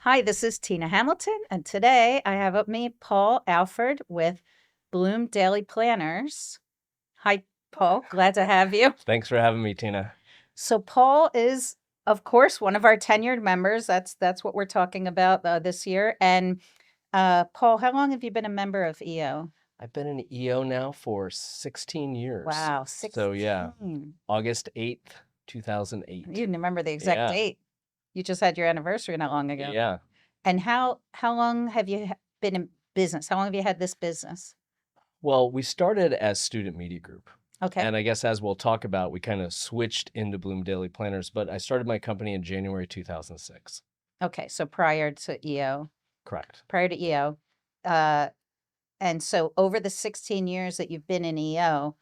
Hi, this is Tina Hamilton, and today I have with me Paul Alford with Bloom Daily Planners. Hi, Paul. Glad to have you. Thanks for having me, Tina. So, Paul is, of course, one of our tenured members. That's what we're talking about this year. And Paul, how long have you been a member of EO? I've been in EO now for 16 years. Wow, So yeah, 16. August 8th, You 2008. didn't remember the exact Yeah, date. You just had your anniversary not long ago. yeah. And how long have you been in business? How long have you had this business? Well, we started as Student Media Group. Okay. And I guess as we'll talk about, we kind of switched into Bloom Daily Planners, but I started my company in January 2006. Okay, so prior to EO, Correct. prior to EO, uh, and so over the 16 years that you've been in EO,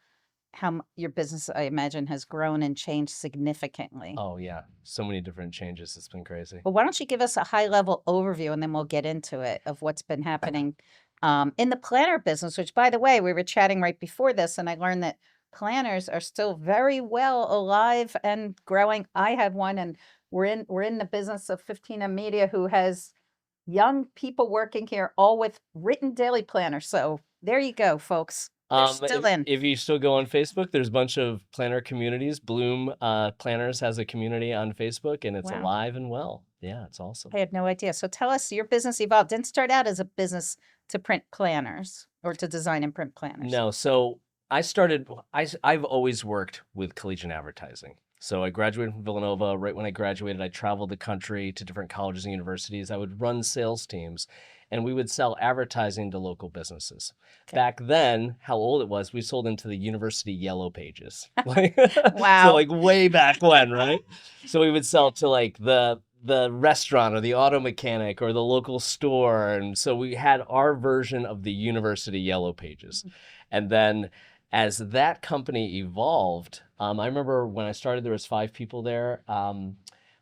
your business, I imagine, has grown and changed significantly. Oh yeah, so many different changes. It's been crazy. Well, why don't you give us a high level overview and then we'll get into it of what's been happening in the planner business, which, by the way, we were chatting right before this, and I learned that planners are still very well alive and growing. I have one, and we're in the business of 15M Media, who has young people working here, all with written daily planners. So there you go, folks. They're still If, in. if you still go on Facebook, there's a bunch of planner communities. Bloom Planners has a community on Facebook, and it's Wow. alive and well. Yeah, it's awesome. I had no idea. So tell us, your business evolved. Didn't start out as a business to print planners or to design and print planners. No, so I started. I've always worked with collegiate advertising. So I graduated from Villanova. Right when I graduated, I traveled the country to different colleges and universities. I would run sales teams, and we would sell advertising to local businesses. Okay. Back then, how old it was, we sold into the university yellow pages. Like so Wow. like way back when, right? So we would sell to like the restaurant or the auto mechanic or the local store. And so we had our version of the university yellow pages. And then as that company evolved, I remember when I started, there was 5 people there.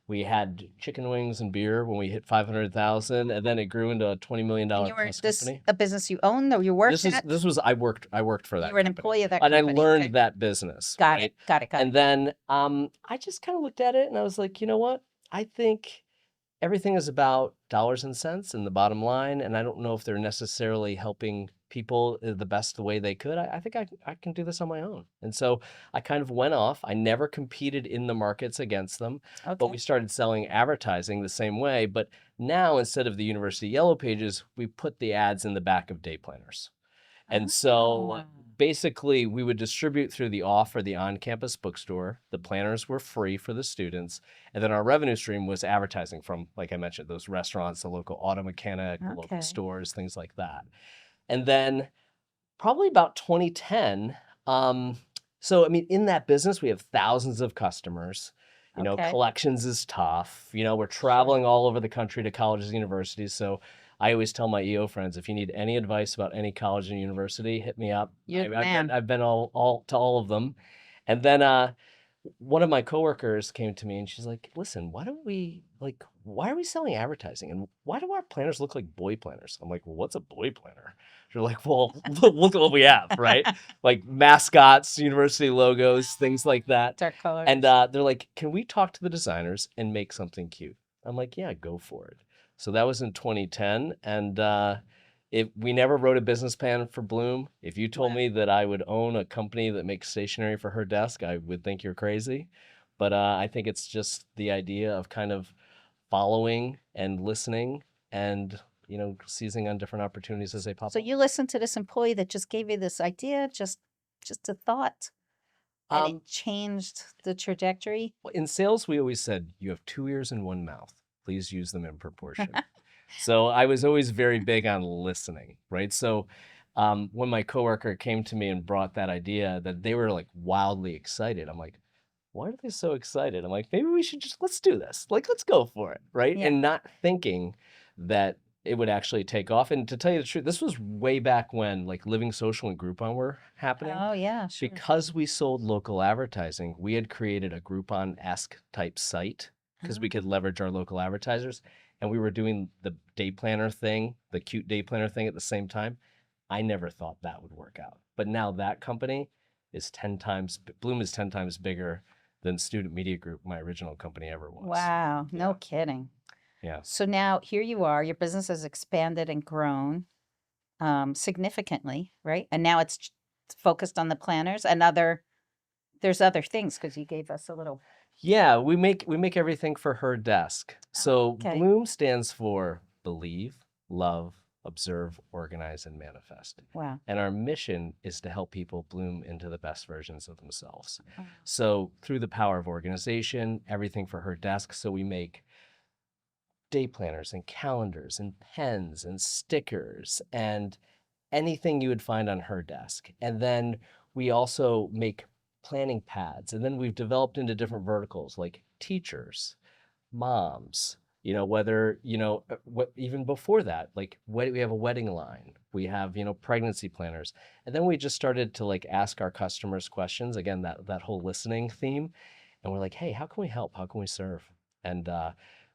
We had chicken wings and beer when we hit 500,000, and then it grew into a $20 million And you were plus this company. a business you owned or you This worked is at? this was I worked for You that were an company, employee of that and I company. Okay. learned that business, Got it. right? Got it. Got it. And then I just kind of looked at it and I was like, you know what? I think everything is about dollars and cents and the bottom line. And I don't know if they're necessarily helping people the best the way they could. I think I can do this on my own. And so I kind of went off. I never competed in the markets against them, but Okay. we started selling advertising the same way. But now instead of the university yellow pages, we put the ads in the back of day planners. And so Oh. basically, we would distribute through the off or the on campus bookstore. The planners were free for the students. And then our revenue stream was advertising from, like I mentioned, those restaurants, the local auto mechanic, the local Okay. stores, things like that. And then probably about 2010. So, I mean, in that business, we have thousands of customers. Okay. Collections is tough. We're Sure. traveling all over the country to colleges and universities. So I always tell my EO friends, if you need any advice about any college and university, hit me up. You're the I've been man. I've been all to all of them. And then one of my coworkers came to me and she's like, "Listen, why are we selling advertising? And why do our planners look like boy planners?" I'm like, "Well, what's a boy planner?" She's like, "Well, look at what we have, right? Like mascots, university logos, things like that." Dark And colors. they're like, "Can we talk to the designers and make something cute?" I'm like, "Yeah, go for it." So that was in 2010, and we never wrote a business plan for Bloom. If you told Wow. me that I would own a company that makes stationery for her desk, I would think you're crazy. But I think it's just the idea of kind of following and listening and seizing on different opportunities as they pop So up. you listened to this employee that just gave you this idea, just a thought, and it Um, changed the trajectory. in sales, we always said you have 2 ears and one mouth. Please use them in proportion. So I was always very big on listening, right? So when my coworker came to me and brought that idea, that they were like wildly excited. I'm like, why are they so excited? I'm like, maybe we should let's do this. Like, let's go for it, right? Yeah. And not thinking that it would actually take off. And to tell you the truth, this was way back when like Living Social and Groupon were happening. Oh, yeah, sure. Because we sold local advertising, we had created a Groupon-esque type site because we could Ah. leverage our local advertisers. And we were doing the day planner thing, the cute day planner thing at the same time. I never thought that would work out. But now that company is 10 times, Bloom is 10 times bigger than Student Media Group, my original company, ever was. Wow, no Yeah. kidding. Yeah. So now here you are, your business has expanded and grown significantly, right? And now it's focused on the planners and there's other things because you gave us a little. Yeah, we make everything for her desk. So Okay. Bloom stands for believe, love, observe, organize, and manifest. Wow. And our mission is to help people bloom into the best versions of themselves. Wow. So through the power of organization, everything for her desk. So we make day planners and calendars and pens and stickers and anything you would find on her desk. And then we also make planning pads. And then we've developed into different verticals like teachers, moms, whether, what even before that, like we have a wedding line, we have, pregnancy planners. And then we just started to like ask our customers questions, again, that whole listening theme. And we're like, hey, how can we help? How can we serve? And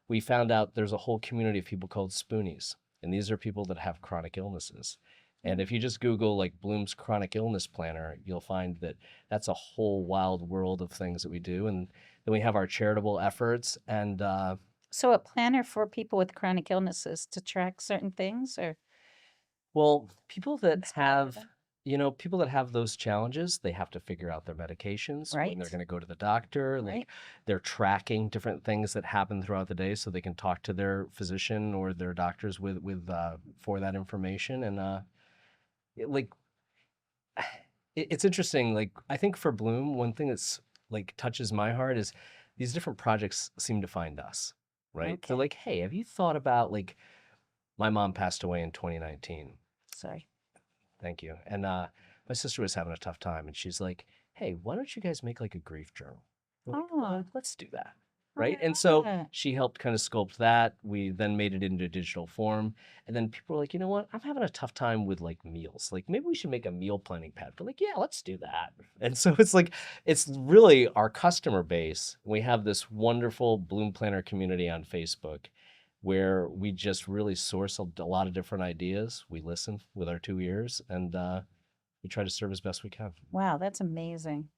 we found out there's a whole community of people called Spoonies. And these are people that have chronic illnesses. And if you just Google like Bloom's chronic illness planner, you'll find that that's a whole wild world of things that we do. And then we have our charitable efforts. And So a planner for people with chronic illnesses to track certain things or well, people that inspire have, them, people that have those challenges, they have to figure out their medications when they're right? going to go to the doctor. Like Right. they're tracking different things that happen throughout the day, so they can talk to their physician or their doctors with for that information. And like it's interesting. Like I think for Bloom, one thing that's like touches my heart is these different projects seem to find us, right? They're Okay. like, hey, have you thought about like my mom passed away in 2019. Sorry. Thank you. And my sister was having a tough time, and she's like, "Hey, why don't you guys make like a grief journal?" We're like, Oh, let's do that." oh, Right. I And love so that. she helped kind of sculpt that. We then made it into digital form. And then people were like, you know what? I'm having a tough time with like meals. Like maybe we should make a meal planning pad. We're like, yeah, let's do that. And so it's like, it's really our customer base. We have this wonderful Bloom Planner community on Facebook where we just really source a lot of different ideas. We listen with our two ears and we try to serve as best we can. Wow, that's amazing.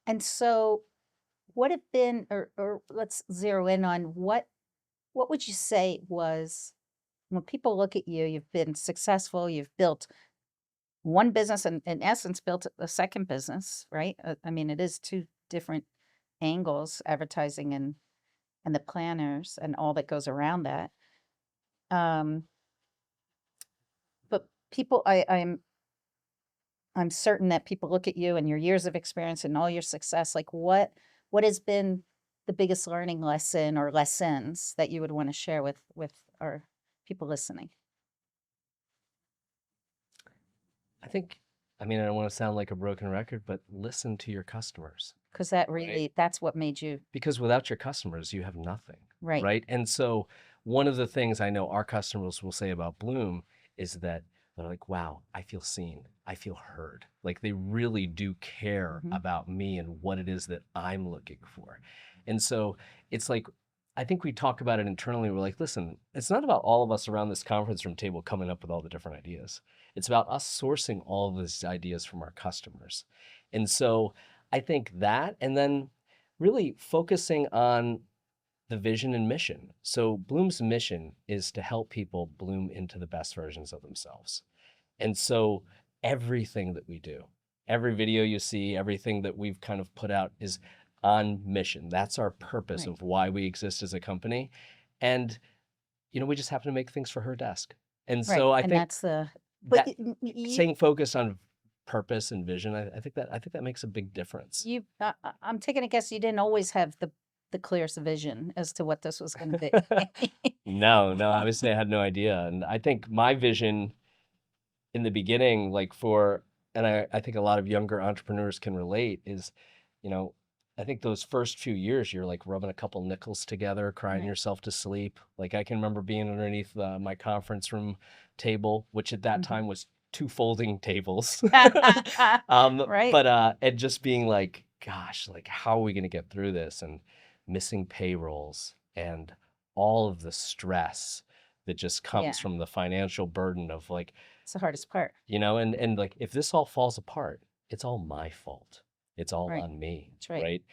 And so what have been or let's zero in on what would you say was when people look at you, you've been successful, you've built one business and in essence built a second business, right? I mean, it is two different angles, advertising and the planners and all that goes around that. Um, but people, I'm certain that people look at you and your years of experience and all your success, like what has been the biggest learning lesson or lessons that you would want to share with our people listening? I think, I mean, I don't want to sound like a broken record, but listen to your customers, Because that right? really, that's what made you Because without your customers, you have nothing, right. right? And so one of the things I know our customers will say about Bloom is that they're like, wow, I feel seen. I feel heard. Like they really do care Hmm. about me and what it is that I'm looking for. And so it's like, I think we talk about it internally. We're like, listen, it's not about all of us around this conference room table coming up with all the different ideas. It's about us sourcing all of these ideas from our customers. And so I think that, and then really focusing on the vision and mission. So Bloom's mission is to help people bloom into the best versions of themselves. And so everything that we do, every video you see, everything that we've kind of put out is on mission. That's our purpose Right. of why we exist as a company. And, we just happen to make things for her desk. And Right. so I And think that's the, but that staying focused on purpose and vision, I think that makes a big difference. I'm taking a guess you didn't always have the clearest vision as to what this was going to be. No, no, obviously I had no idea. And I think my vision in the beginning, like and I think a lot of younger entrepreneurs can relate, is, you know, I think those first few years, you're like rubbing a couple nickels together, crying Right. yourself to sleep. Like I can remember being underneath my conference room table, which at that Mhm. time was two folding tables. Right. And just being like, gosh, like how are we going to get through this? And missing payrolls and all of the stress that just Yeah. comes from the financial burden of like, It's the hardest part. and like if this all falls apart, it's all my fault. It's all Right. on me, That's right. right?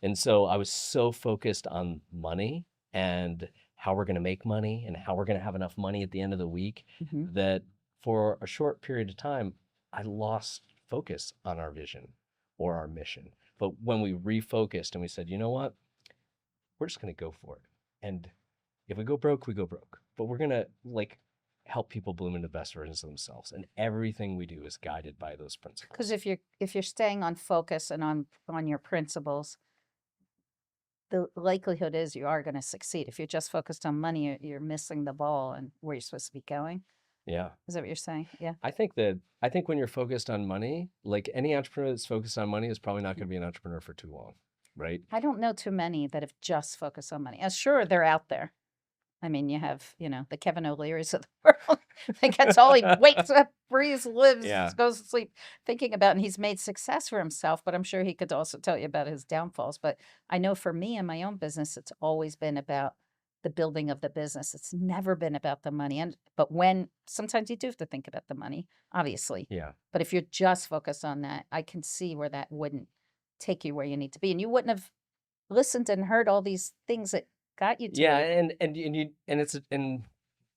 And so I was so focused on money and how we're going to make money and how we're going to have enough money at the end of the week, Hmm. that for a short period of time, I lost focus on our vision or our mission. But when we refocused and we said, you know what, we're just going to go for it. And if we go broke, we go broke. But we're going to like help people bloom into the best versions of themselves. And everything we do is guided by those Because principles. if you're staying on focus and on your principles, the likelihood is you are going to succeed. If you're just focused on money, you're missing the ball and where you're supposed to be going. Yeah. Is that what you're saying? Yeah. I think when you're focused on money, like any entrepreneur that's focused on money is probably not going to be an entrepreneur for too long, right? I don't know too many that have just focused on money. Sure, they're out there. I mean, you have, the Kevin O'Learys of the world. I think that's all he wakes up, breathes, lives, Yeah. goes to sleep thinking about, and he's made success for himself. But I'm sure he could also tell you about his downfalls. But I know for me and my own business, it's always been about the building of the business. It's never been about the money. But when sometimes you do have to think about the money, obviously. Yeah. But if you're just focused on that, I can see where that wouldn't take you where you need to be, and you wouldn't have listened and heard all these things that got you to Yeah, where. and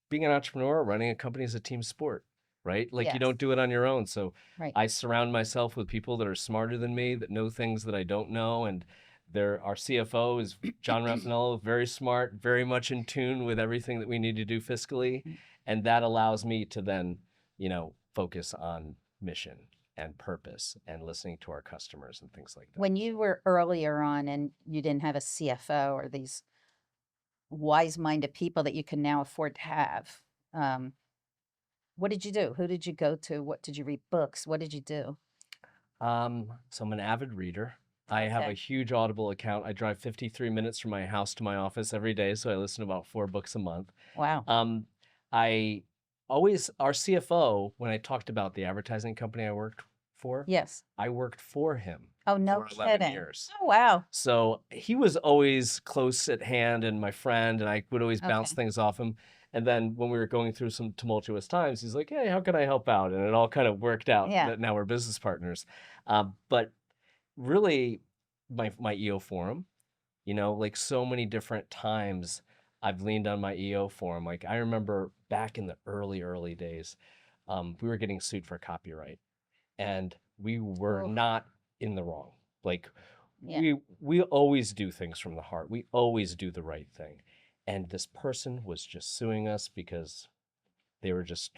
being an entrepreneur, running a company is a team sport, right? Like you Yes, don't do it on your own. So right. I surround myself with people that are smarter than me, that know things that I don't know. And our CFO is John Raffanello, very smart, very much in tune with everything that we need to do fiscally. Mm. And that allows me to then, focus on mission and purpose and listening to our customers and things like that. When you were earlier on and you didn't have a CFO or these wise-minded people that you can now afford to have, um, what did you do? Who did you go to? What did you read books? What did you do? So I'm an avid reader. I have a Okay. huge Audible account. I drive 53 minutes from my house to my office every day, so I listen to about 4 books a month. Wow. Um, I our CFO, when I talked about the advertising company I worked for, Yes. I worked for him Oh, no for 11 kidding. years. Oh, wow. So he was always close at hand and my friend, and I would always bounce Okay. things off him. And then when we were going through some tumultuous times, he's like, "Hey, how can I help out?" And it all kind of worked out Yeah. that now we're business partners. But really, my EO forum, like so many different times I've leaned on my EO forum. Like I remember back in the early days, we were getting sued for copyright, and we were Oh, not in the wrong. Like yeah. we always do things from the heart. We always do the right thing. And this person was just suing us because they were just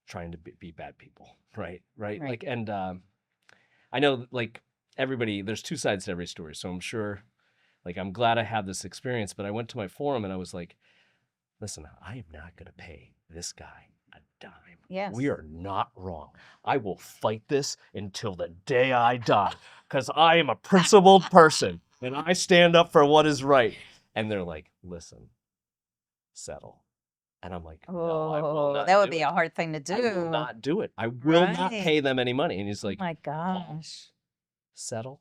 trying to be bad people, right? Right. Right. Like, and I know like everybody, there's two sides to every story. So I'm sure, like, I'm glad I had this experience, but I went to my forum and I was like, listen, I am not going to pay this guy a dime. Yes. We are not wrong. I will fight this until the day I die because I am a principled person and I stand up for what is right. And they're like, listen, settle. And I'm like, no, I will Oh, not that would do be it. a hard thing to I will do. not do it. I will not Right. pay them any money. And he's Oh like, my Paul, gosh. settle,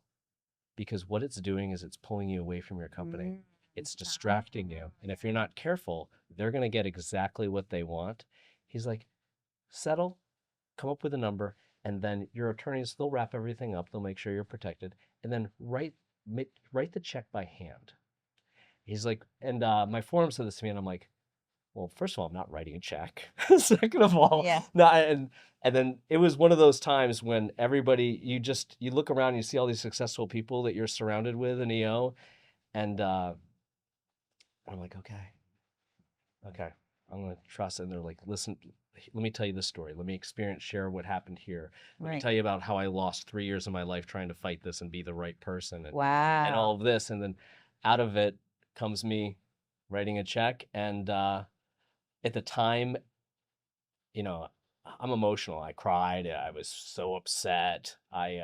because what it's doing is it's pulling you away from your company. Mm. It's distracting you. And if you're not careful, they're going to get exactly what they want. He's like, settle, come up with a number, and then your attorneys, they'll wrap everything up. They'll make sure you're protected, and then write the check by hand. He's like, and my forum said this to me, and I'm like, well, first of all, I'm not writing a check. Second of all, Yeah. no, and then it was one of those times when everybody, you look around, you see all these successful people that you're surrounded with in EO, and I'm like, okay, I'm gonna trust. And they're like, listen, let me tell you this story. Let me share what happened here. Let me Right. tell you about how I lost 3 years of my life trying to fight this and be the right person, and Wow. all of this. And then out of it comes me writing a check. And at the time, you know, I'm emotional. I cried. I was so upset. I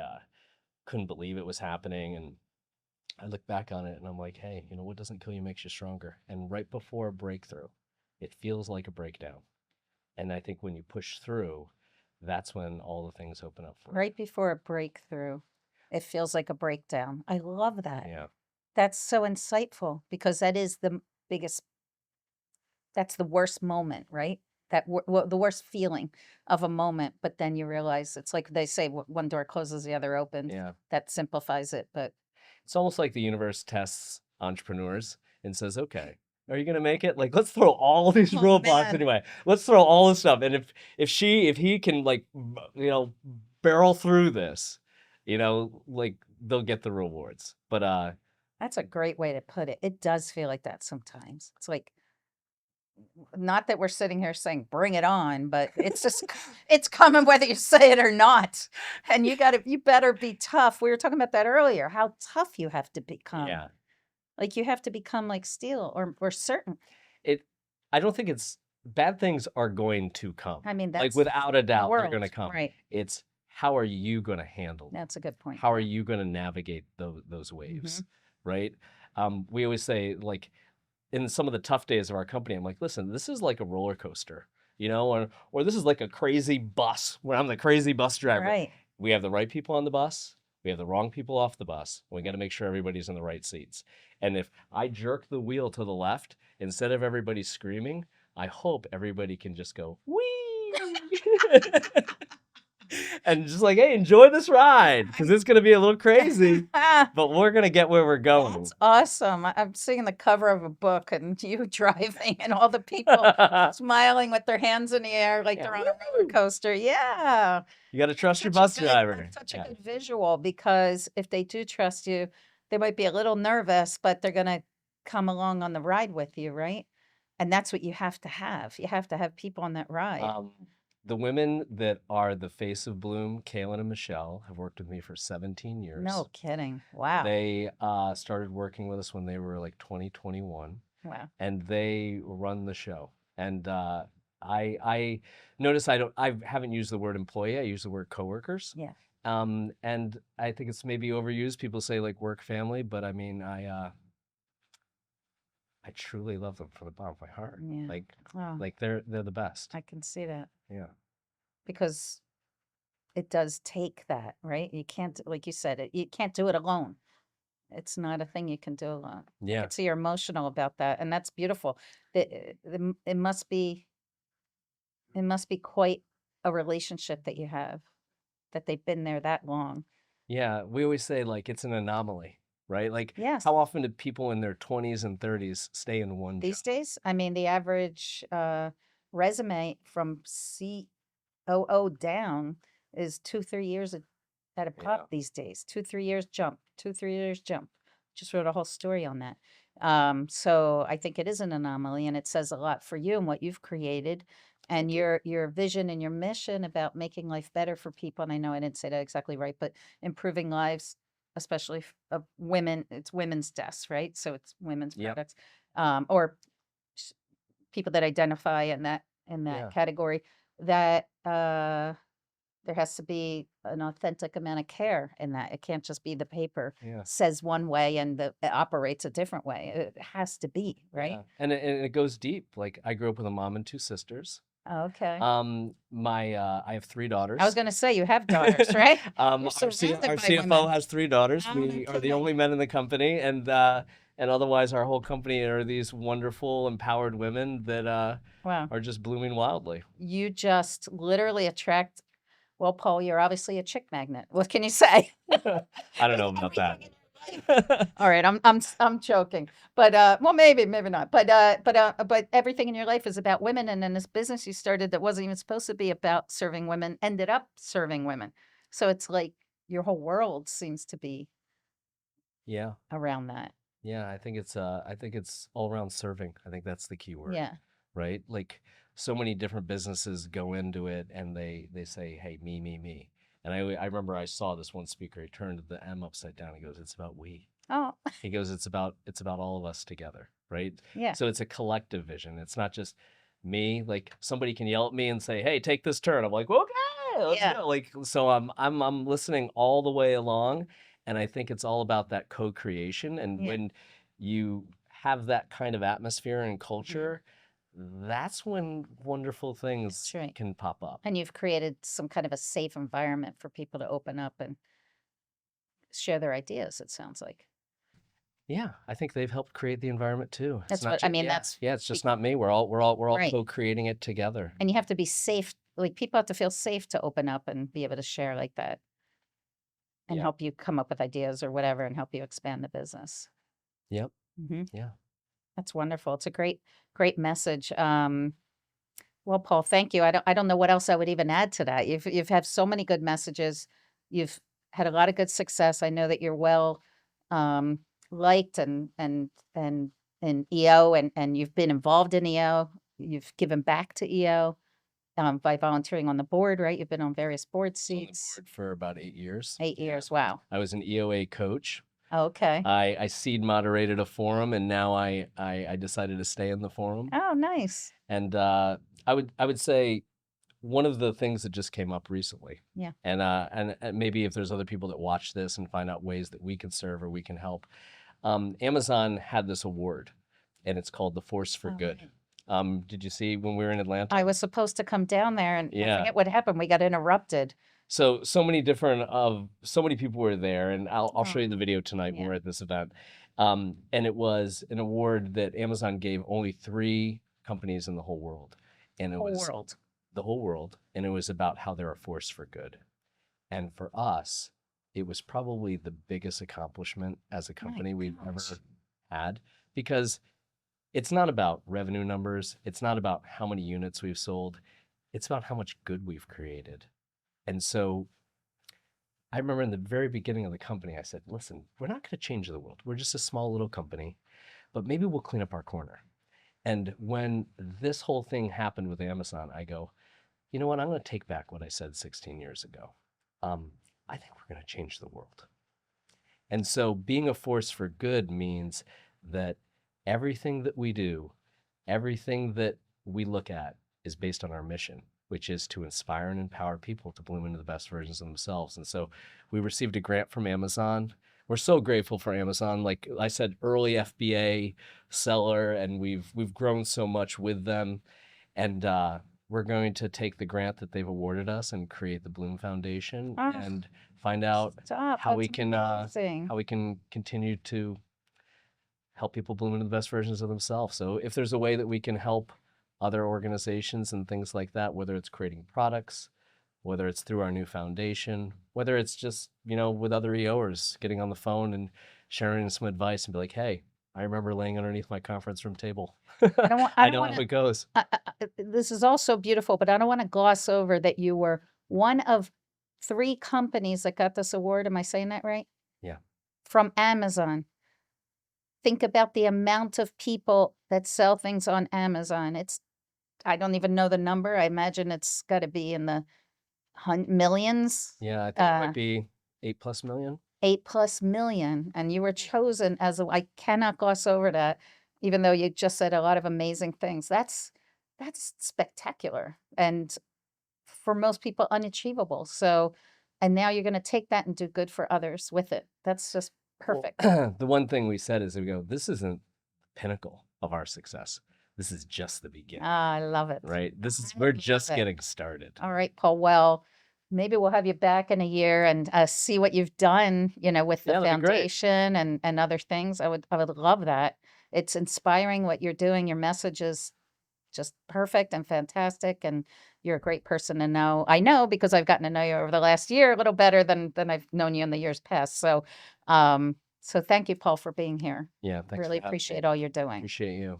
couldn't believe it was happening. And I look back on it and I'm like, hey, what doesn't kill you makes you stronger. And right before a breakthrough, it feels like a breakdown. And I think when you push through, that's when all the things open up for you. Right before a breakthrough, it feels like a breakdown. I love that. Yeah. That's so insightful because that is the biggest, that's the worst moment, right? The worst feeling of a moment, but then you realize it's like they say, one door closes, the other opens. Yeah. That simplifies it, but It's almost like the universe tests entrepreneurs and says, okay, Are you gonna make it? Like, let's throw all these Oh roadblocks man. anyway. Let's throw all this stuff. And if he can like barrel through this, like they'll get the rewards. But That's a great way to put it. It does feel like that sometimes. It's like, not that we're sitting here saying bring it on, but it's just it's coming whether you say it or not. And you better be tough. We were talking about that earlier, how tough you have to become. yeah, Like you have to become like steel or certain. it. I don't think it's bad things are going to come. I mean, Like that's without a the doubt, they're world, gonna come. right? It's how are you gonna handle them? That's a good point. How are you gonna navigate those waves, right? We always say like in some of the tough days of our company, I'm like, listen, this is like a roller coaster, or this is like a crazy bus where I'm the crazy bus driver. Right. We have the right people on the bus, we have the wrong people off the bus. We got to make sure everybody's in the right seats. And if I jerk the wheel to the left, instead of everybody screaming, I hope everybody can just go, wee. And just like, hey, enjoy this ride because it's going to be a little crazy, but we're going to get where we're going. That's awesome. I'm seeing the cover of a book and you driving and all the people smiling with their hands in the air like Yeah, they're on a roller coaster. Yeah. You got to trust your Such a bus good- driver. that's such Yeah. a good visual because if they do trust you, they might be a little nervous, but they're going to come along on the ride with you, right? And that's what you have to have. You have to have people on that ride. The women that are the face of Bloom, Kaylin and Michelle, have worked with me for 17 years. No kidding. Wow. They started working with us when they were like 2021. Wow. And they run the show. And I notice I haven't used the word employee. I use the word coworkers. Yeah. And I think it's maybe overused. People say like work family, but I mean I truly love them from the bottom of my heart. Yeah. Like they're the best. I can see that. Yeah. Because it does take that, right? You can't, like you said, you can't do it alone. It's not a thing you can do alone. I Yeah. can see you're emotional about that, and that's beautiful. It must be quite a relationship that you have, that they've been there that long. Yeah, we always say like it's an anomaly, right? Like Yes. how often do people in their 20s and 30s stay in one These job? days, I mean, the average resume from COO down is 2-3 years at a pop Yeah. these days. 2-3 years jump, 2-3 years jump. Just wrote a whole story on that. So I think it is an anomaly, and it says a lot for you and what you've created, and your vision and your mission about making life better for people. And I know I didn't say that exactly right, but improving lives, especially of women. It's women's desks, right? So it's women's Yep. products, or people that identify in that Yeah. category. That there has to be an authentic amount of care in that. It can't just be the paper Yeah. says one way and it operates a different way. It has to be, right? Yeah. And it goes deep. Like I grew up with a mom and two sisters. Okay. I have three daughters. I was going to say you have daughters, right? Our You're surrounded by CFO women. has three daughters. Oh, no We are the kidding. only men in the company, and otherwise our whole company are these wonderful, empowered women that Wow. are just blooming wildly. You just literally attract. Well, Paul, you're obviously a chick magnet. What can you say? I don't know about that. All right, I'm joking, but well, maybe not, but everything in your life is about women, and then this business you started that wasn't even supposed to be about serving women ended up serving women. So it's like your whole world seems to be Yeah. around that. Yeah, I think it's all around serving. I think that's the key word. Yeah, Right? Like so many different businesses go into it and they say, "Hey, me." And I remember I saw this one speaker, he turned the M upside down. He goes, "It's about we." oh, He goes, "It's about all of us together." Right? yeah, So it's a collective vision. It's not just me. Like somebody can yell at me and say, "Hey, take this turn." I'm like, "Okay, let's Yeah. go." Like so I'm listening all the way along, and I think it's all about that co-creation. And Yeah. when you have that kind of atmosphere and culture, that's when wonderful things That's right. can pop up. And you've created some kind of a safe environment for people to open up and share their ideas, it sounds like. Yeah, I think they've helped create the environment too. It's That's not what I ju- mean. yeah, That's yeah, it's just not me. We're all Right. co-creating it together. And you have to be safe. Like people have to feel safe to open up and be able to share like that and Yeah. help you come up with ideas or whatever and help you expand the business. Yep. Hmm. Yeah. That's wonderful. It's a great message. Well, Paul, thank you. I don't know what else I would even add to that. You've had so many good messages. You've had a lot of good success. I know that you're well um, liked and in EO, and you've been involved in EO. You've given back to EO by volunteering on the board, right? You've been on various board I was on the seats. board for about 8 years. 8 years. Wow. I was an EOA coach. Okay. I seed moderated a forum, and now I decided to stay in the forum. Oh, nice. And I would say one of the things that just came up recently, Yeah. and maybe if there's other people that watch this and find out ways that we can serve or we can help, Amazon had this award, and it's called the Force for Oh, Good. right. Did you see when we were in Atlanta? I was supposed to come down there, and I Yeah. forget what happened. We got interrupted. So many people were there, and I'll show you the video tonight when Yeah. we're at this event. And it was an award that Amazon gave only 3 companies in the whole world, and it Whole was world. the whole world, and it was about how they're a force for good. And for us, it was probably the biggest accomplishment as a company we've ever gosh. had, because it's not about revenue numbers, it's not about how many units we've sold, it's about how much good we've created. And so I remember in the very beginning of the company, I said, listen, we're not going to change the world. We're just a small little company, but maybe we'll clean up our corner. And when this whole thing happened with Amazon, I go, you know what? I'm going to take back what I said 16 years ago. I think we're going to change the world. And so being a force for good means that everything that we do, everything that we look at is based on our mission, which is to inspire and empower people to bloom into the best versions of themselves. And so we received a grant from Amazon. We're so grateful for Amazon. Like I said, early FBA seller, and we've grown so much with them. And we're going to take the grant that they've awarded us and create the Bloom Foundation Oh, and find out stop. how we That's can amazing. how we can continue to help people bloom into the best versions of themselves. So if there's a way that we can help other organizations and things like that, whether it's creating products, whether it's through our new foundation, whether it's just, with other EOers, getting on the phone and sharing some advice and be like, hey, I remember laying underneath my conference room table. I don't want. I know how it goes. This is also beautiful, but I don't want to gloss over that you were one of 3 companies that got this award. Am I saying that right? Yeah. From Amazon. Think about the amount of people that sell things on Amazon. I don't even know the number. I imagine it's got to be in the millions. Yeah, I think it might be 8+ million. 8+ million, and you were chosen I cannot gloss over that, even though you just said a lot of amazing things. That's spectacular, and for most people unachievable. So, and now you're going to take that and do good for others with it. That's just perfect. Well, the one thing we said is we go, this isn't the pinnacle of our success. This is just the beginning. I love it. Right? I We're love just it. getting started. All right, Paul. Well, maybe we'll have you back in a year and see what you've done, with the Yeah, that'd be great. foundation and other things. I would love that. It's inspiring what you're doing. Your message is just perfect and fantastic, and you're a great person to know. I know because I've gotten to know you over the last year a little better than I've known you in the years past. So, so thank you, Paul, for being here. Yeah, thanks Really for having me. appreciate all you're doing. Appreciate you.